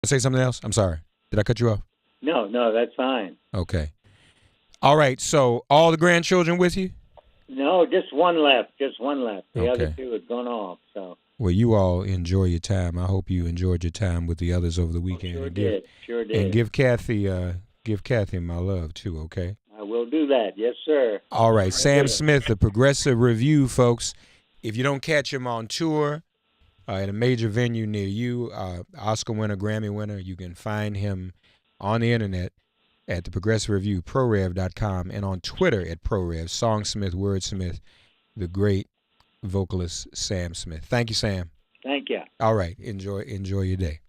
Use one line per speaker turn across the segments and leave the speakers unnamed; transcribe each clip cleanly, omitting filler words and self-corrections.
Say something else? I'm sorry. Did I cut you off?
No, no, that's fine.
Okay. All right. So all the grandchildren with you?
No, just one left. Just one left. The other
Okay.
two had gone off. So,
Well, you all enjoy your time. I hope you enjoyed your time with the others over the
oh,
weekend,
sure
and give
did. Sure
and
did.
give Kathy my love too. Okay.
I will do that. Yes, sir.
All
Have
right,
a good
Sam
one.
Smith, the Progressive Review, folks. If you don't catch him on tour at a major venue near you, Oscar winner, Grammy winner, you can find him on the internet at the Progressive Review, ProRev.com, and on Twitter at ProRev, Songsmith, Wordsmith, the great vocalist Sam Smith. Thank you, Sam.
Thank you.
All right, enjoy your day.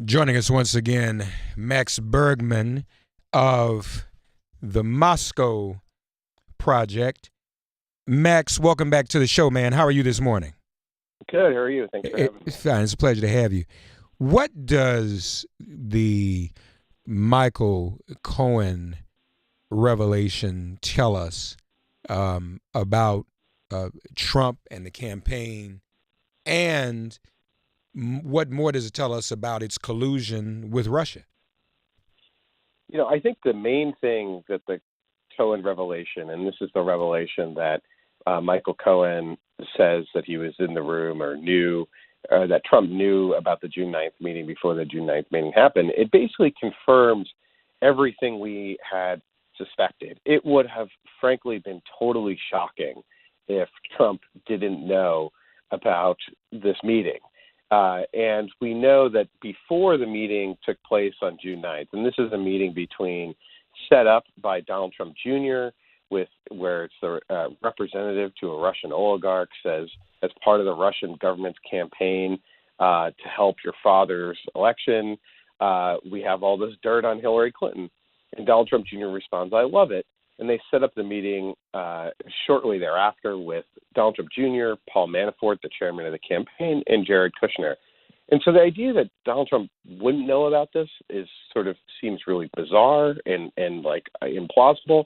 Joining us once again, Max Bergmann of the Moscow Project. Max, welcome back to the show, man. How are you this morning?
Good. How are you? Thanks for having me.
It's fine. It's a pleasure to have you. What does the Michael Cohen revelation tell us about Trump and the campaign, and what more does it tell us about its collusion with Russia?
I think the main thing that the Cohen revelation, and this is the revelation that Michael Cohen says that he was in the room or knew, that Trump knew about the June 9th meeting before the June 9th meeting happened. It basically confirms everything we had suspected. It would have, frankly, been totally shocking if Trump didn't know about this meeting. And we know that before the meeting took place on June 9th, and this is a meeting set up by Donald Trump Jr., where it's the representative to a Russian oligarch, says as part of the Russian government's campaign to help your father's election, we have all this dirt on Hillary Clinton. And Donald Trump Jr. responds, I love it. And they set up the meeting shortly thereafter with Donald Trump Jr., Paul Manafort, the chairman of the campaign, and Jared Kushner. And so the idea that Donald Trump wouldn't know about this seems really bizarre and like implausible.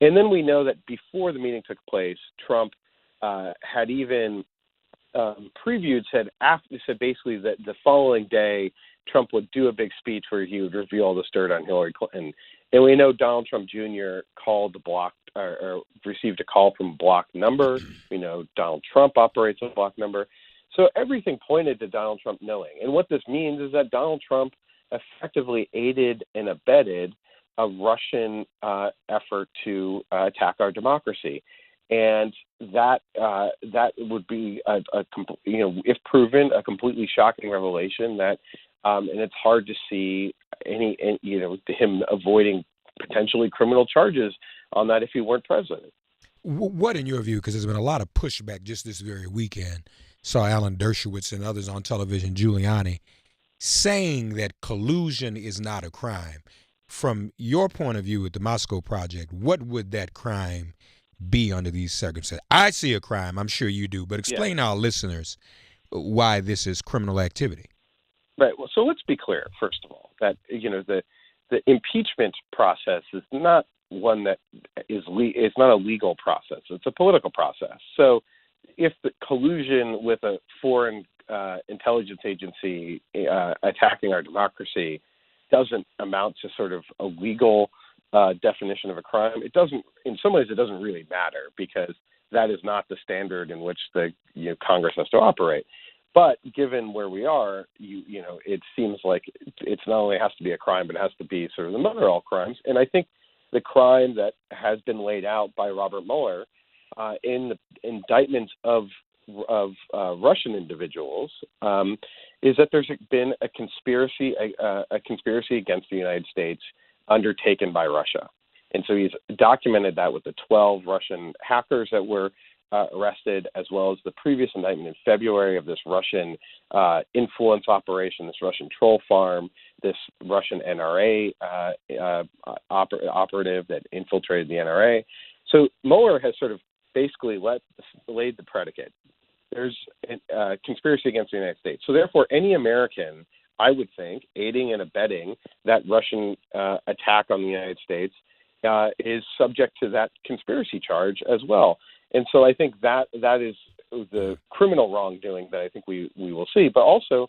And then we know that before the meeting took place, Trump had even said basically that the following day Trump would do a big speech where he would reveal all this dirt on Hillary Clinton. And we know Donald Trump Jr. called the blocked or received a call from a blocked number. We know Donald Trump operates a blocked number. So everything pointed to Donald Trump knowing. And what this means is that Donald Trump effectively aided and abetted a Russian effort to attack our democracy. And that would be if proven, a completely shocking revelation. And it's hard to see him avoiding potentially criminal charges on that if he weren't president.
What, in your view, because there's been a lot of pushback just this very weekend, saw Alan Dershowitz and others on television, Giuliani, saying that collusion is not a crime. From your point of view at the Moscow Project, what would that crime be under these circumstances? I see a crime, I'm sure you do, but explain to our listeners why this is criminal activity.
Right. Well, so let's be clear, first of all, that the impeachment process is not one that it's not a legal process. It's a political process. So if the collusion with a foreign intelligence agency attacking our democracy doesn't amount to sort of a legal definition of a crime, it doesn't. In some ways, it doesn't really matter because that is not the standard in which the Congress has to operate. But given where we are, it seems like it's not only has to be a crime, but it has to be sort of the mother of all crimes. And I think the crime that has been laid out by Robert Mueller in the indictments of Russian individuals is that there's been a conspiracy against the United States undertaken by Russia. And so he's documented that with the 12 Russian hackers that were arrested, as well as the previous indictment in February of this Russian influence operation, this Russian troll farm, this Russian NRA operative that infiltrated the NRA. So Mueller has sort of basically laid the predicate. There's a conspiracy against the United States. So therefore, any American, I would think, aiding and abetting that Russian attack on the United States is subject to that conspiracy charge as well. And so I think that is the criminal wrongdoing that I think we will see. But also,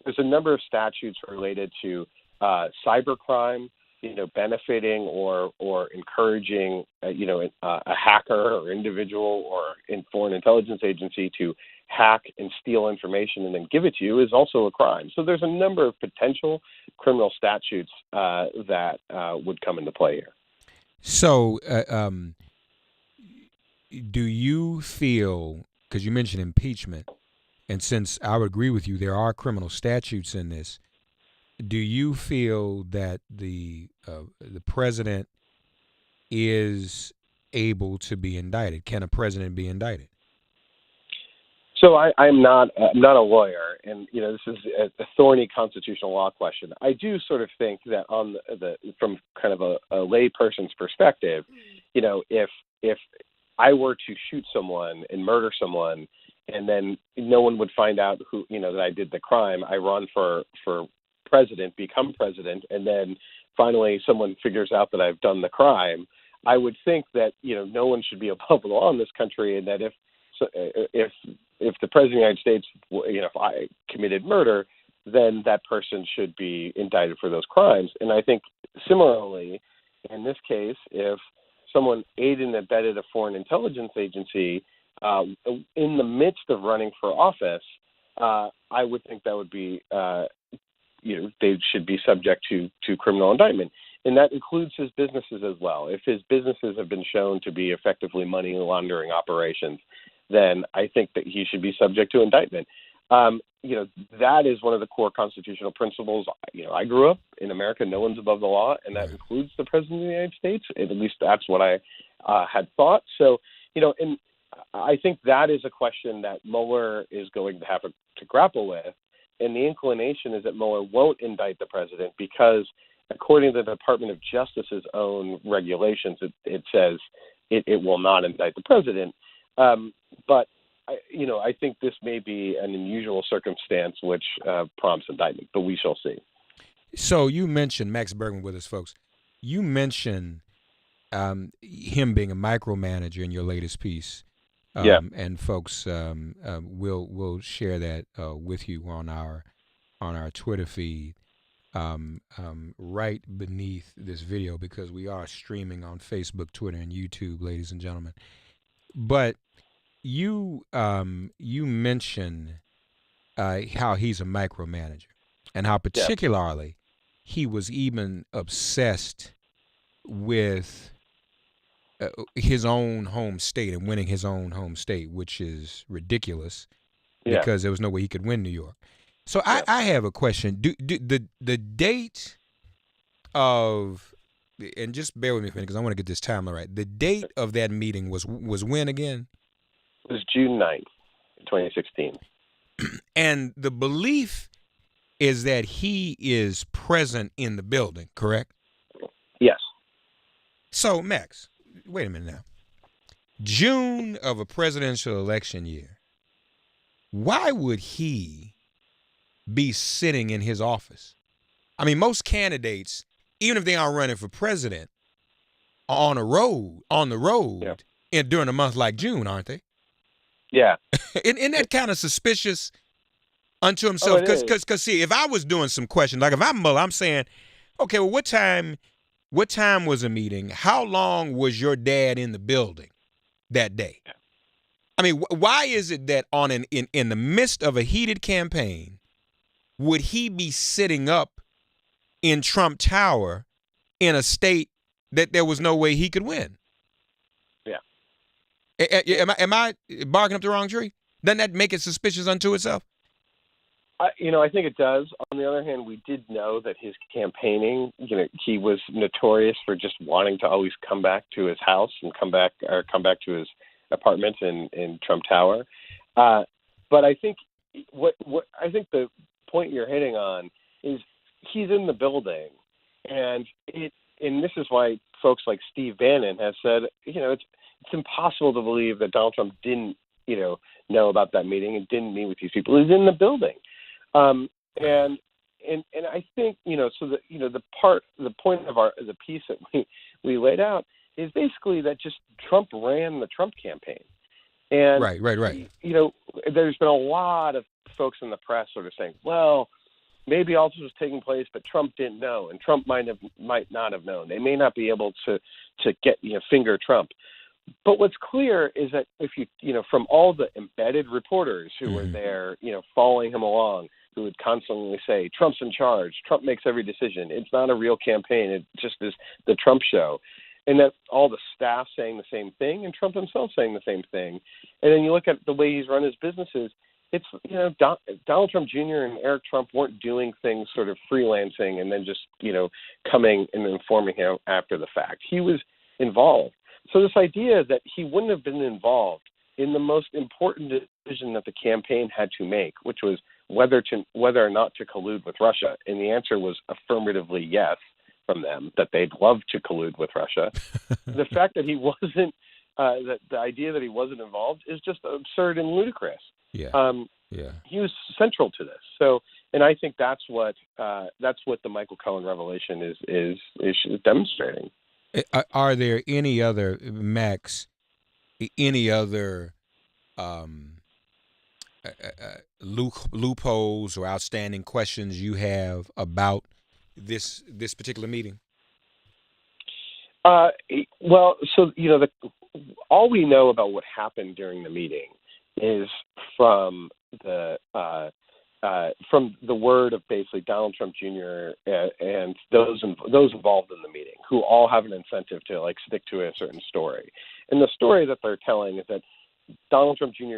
there's a number of statutes related to cybercrime, benefiting or encouraging, a hacker or individual or in foreign intelligence agency to hack and steal information and then give it to you is also a crime. So there's a number of potential criminal statutes that would come into play here.
So, do you feel, because you mentioned impeachment, and since I would agree with you, there are criminal statutes in this, do you feel that the president is able to be indicted? Can a president be indicted?
So I'm not a lawyer, and this is a thorny constitutional law question. I do sort of think that on from kind of a lay person's perspective, if I were to shoot someone and murder someone, and then no one would find out who that I did the crime, I run for president, become president, and then finally someone figures out that I've done the crime, I would think that no one should be above the law in this country, and that if the president of the United States, if I committed murder, then that person should be indicted for those crimes. And I think similarly, in this case, if someone aided and abetted a foreign intelligence agency in the midst of running for office, I would think that would be, they should be subject to criminal indictment. And that includes his businesses as well. If his businesses have been shown to be effectively money laundering operations, then I think that he should be subject to indictment. That is one of the core constitutional principles. I grew up in America, no one's above the law, and that includes the president of the United States. At least that's what I had thought. So, and I think that is a question that Mueller is going to have to grapple with. And the inclination is that Mueller won't indict the president because, according to the Department of Justice's own regulations, it says it will not indict the president. But I think this may be an unusual circumstance which prompts indictment, but we shall see.
So you mentioned Max Bergmann with us, folks. You mentioned him being a micromanager in your latest piece. And folks, we'll share that with you on our Twitter feed right beneath this video, because we are streaming on Facebook, Twitter, and YouTube, ladies and gentlemen. But you mentioned how he's a micromanager, and how particularly he was even obsessed with his own home state and winning his own home state, which is ridiculous because there was no way he could win New York. So I have a question. Do the date of, and just bear with me for a minute because I want to get this timeline right. The date of that meeting was when again?
It was June 9th, 2016.
And the belief is that he is present in the building, correct?
Yes.
So, Max, wait a minute now. June of a presidential election year, why would he be sitting in his office? I mean, most candidates, even if they aren't running for president, are on the road during a month like June, aren't they?
Yeah.
Isn't that kind of suspicious unto himself? Because see, if I was doing some questions, like if I'm saying, okay, well, what time was the meeting? How long was your dad in the building that day? I mean, why is it that in the midst of a heated campaign, would he be sitting up in Trump Tower in a state that there was no way he could win? Yeah. Am I barking up the wrong tree? Doesn't that make it suspicious unto itself?
I think it does. On the other hand, we did know that his campaigning, he was notorious for just wanting to always come back to his house and come back to his apartment in Trump Tower. But I think what I think the point you're hitting on is he's in the building, and this is why folks like Steve Bannon have said, it's impossible to believe that Donald Trump didn't, know about that meeting and didn't meet with these people. He's in the building. And I think, so the point of the piece that we laid out is basically that just Trump ran the Trump campaign. And,
right.
There's been a lot of folks in the press sort of saying, well, maybe all this was taking place, but Trump didn't know, and Trump might not have known. They may not be able to get, finger Trump. But what's clear is that if from all the embedded reporters who were there, following him along, who would constantly say, Trump's in charge, Trump makes every decision, it's not a real campaign, it just is the Trump show. And that all the staff saying the same thing and Trump himself saying the same thing. And then you look at the way he's run his businesses, it's, Donald Trump Jr. and Eric Trump weren't doing things sort of freelancing and then just, coming and informing him after the fact. He was involved. So this idea that he wouldn't have been involved in the most important decision that the campaign had to make, which was whether or not to collude with Russia, and the answer was affirmatively yes from them, that they'd love to collude with Russia. The fact that he wasn't, that the idea that he wasn't involved is just absurd and ludicrous.
Yeah.
He was central to this. So, and I think that's what the Michael Cohen revelation is demonstrating.
Are there any other, loopholes or outstanding questions you have about this particular meeting?
Well, so all we know about what happened during the meeting is from the word of basically Donald Trump Jr. and those involved in the meeting, who all have an incentive to stick to a certain story. And the story that they're telling is that Donald Trump Jr.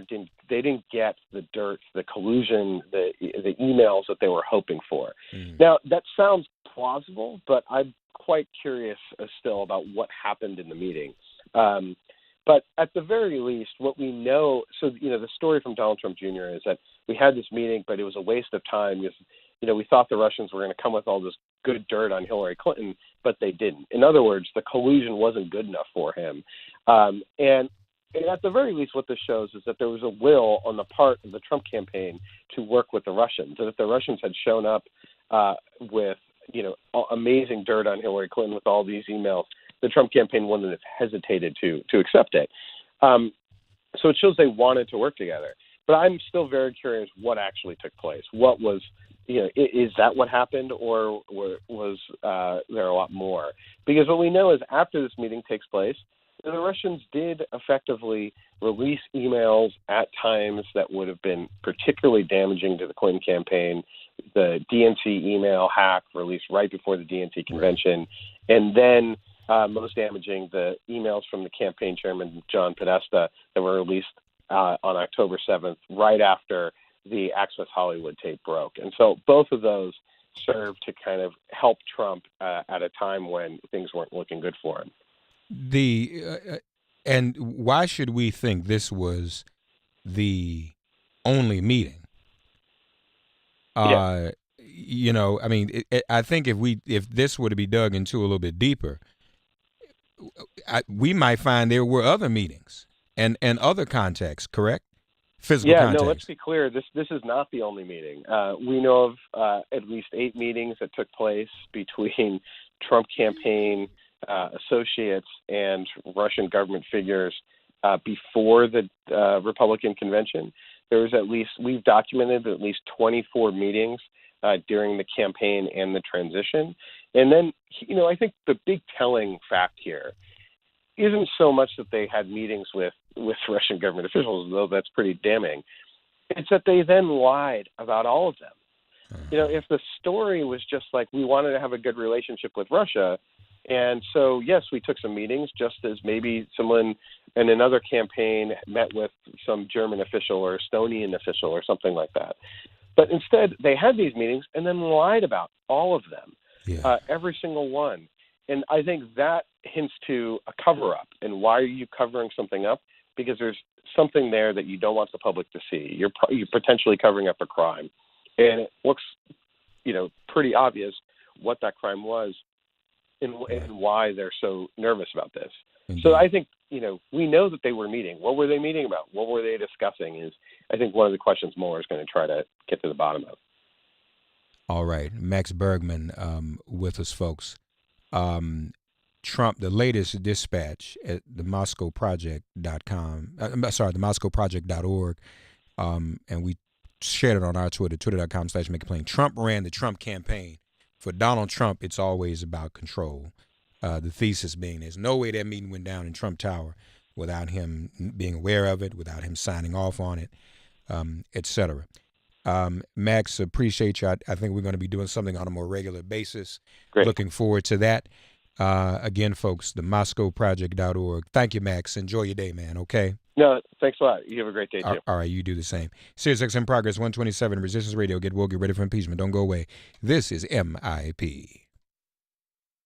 didn't get the dirt, the collusion, the emails that they were hoping for. Now, that sounds plausible, but I'm quite curious still about what happened in the meeting. But at the very least, what we know, so, the story from Donald Trump Jr. is that we had this meeting, but it was a waste of time because, we thought the Russians were going to come with all this good dirt on Hillary Clinton, but they didn't. In other words, the collusion wasn't good enough for him. And at the very least, what this shows is that there was a will on the part of the Trump campaign to work with the Russians. And if the Russians had shown up with, amazing dirt on Hillary Clinton with all these emails, the Trump campaign wouldn't have hesitated to accept it. So it shows they wanted to work together. But I'm still very curious what actually took place. What was, is that what happened, or was there a lot more? Because what we know is after this meeting takes place, the Russians did effectively release emails at times that would have been particularly damaging to the Clinton campaign. The DNC email hack released right before the DNC convention, and then most damaging, the emails from the campaign chairman, John Podesta, that were released on October 7th, right after the Access Hollywood tape broke. And so both of those served to kind of help Trump at a time when things weren't looking good for him.
And why should we think this was the only meeting? I mean, I think if this were to be dug into a little bit deeper, we might find there were other meetings and other contexts, correct? Physical contexts.
No, let's be clear. This is not the only meeting. We know of at least 8 meetings that took place between Trump campaign associates and Russian government figures before the Republican convention. We've documented at least 24 meetings during the campaign and the transition. And then, I think the big telling fact here isn't so much that they had meetings with Russian government officials, though that's pretty damning. It's that they then lied about all of them. If the story was just like, we wanted to have a good relationship with Russia, and so, yes, we took some meetings, just as maybe someone in another campaign met with some German official or Estonian official or something like that. But instead, they had these meetings and then lied about all of them,
Yeah.
every single one. And I think that hints to a cover-up. And why are you covering something up? Because there's something there that you don't want the public to see. You're potentially covering up a crime. And it looks, pretty obvious what that crime was and why they're so nervous about this.
Indeed.
So I think, we know that they were meeting. What were they meeting about? What were they discussing is, I think, one of the questions Mueller is going to try to get to the bottom of.
All right. Max Bergman with us, folks. Trump, the latest dispatch at the MoscowProject.com, the MoscowProject.org, and we shared it on our Twitter, twitter.com/makeitplain. Trump ran the Trump campaign. For Donald Trump, it's always about control. The thesis being there's no way that meeting went down in Trump Tower without him being aware of it, without him signing off on it, et cetera. Max, appreciate you. I think we're going to be doing something on a more regular basis.
Great.
Looking forward to that. Again, folks, the MoscowProject.org. Thank you, Max. Enjoy your day, man, okay?
No, thanks a lot. You have a great day, too.
All right, you do the same. SiriusXM Progress 127, Resistance Radio. Get woke, get ready for impeachment. Don't go away. This is MIP.